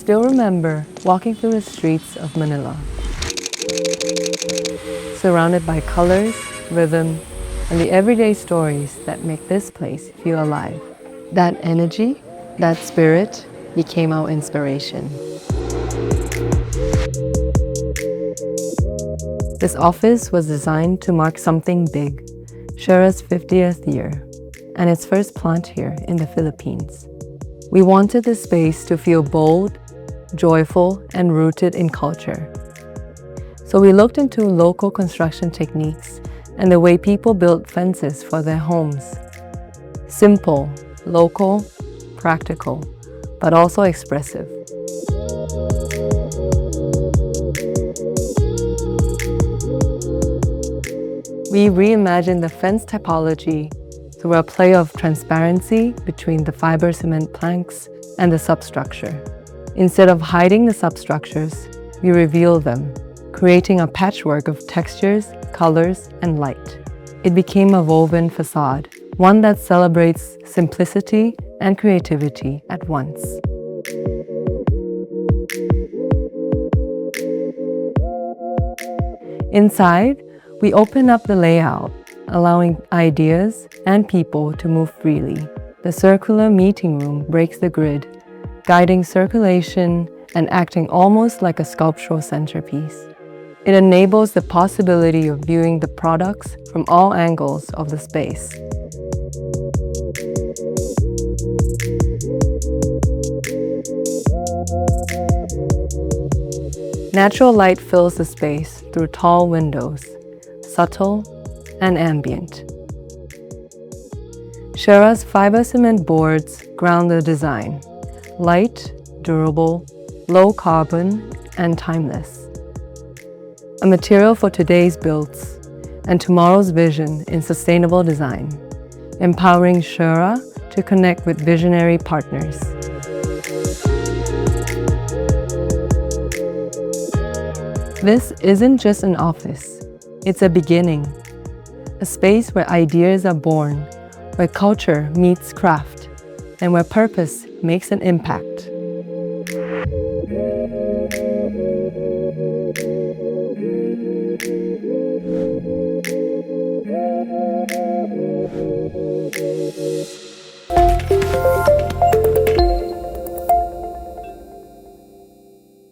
still remember walking through the streets of Manila, surrounded by colors, rhythm, and the everyday stories that make this place feel alive. That energy, that spirit, became our inspiration. This office was designed to mark something big, Shera's 50th year, and its first plant here in the Philippines. We wanted the space to feel bold, joyful, and rooted in culture. So we looked into local construction techniques and the way people built fences for their homes. Simple, local, practical, but also expressive. We reimagined the fence typology through a play of transparency between the fiber cement planks and the substructure. Instead of hiding the substructures, we reveal them, creating a patchwork of textures, colors, and light. It became a woven facade, one that celebrates simplicity and creativity at once. Inside, we open up the layout, allowing ideas and people to move freely. The circular meeting room breaks the grid, guiding circulation and acting almost like a sculptural centerpiece. It enables the possibility of viewing the products from all angles of the space. Natural light fills the space through tall windows, subtle and ambient. Shera's fiber cement boards ground the design, light, durable, low carbon, and timeless. A material for today's builds and tomorrow's vision in sustainable design, empowering Shera to connect with visionary partners. This isn't just an office, it's a beginning. A space where ideas are born, where culture meets craft, and where purpose makes an impact.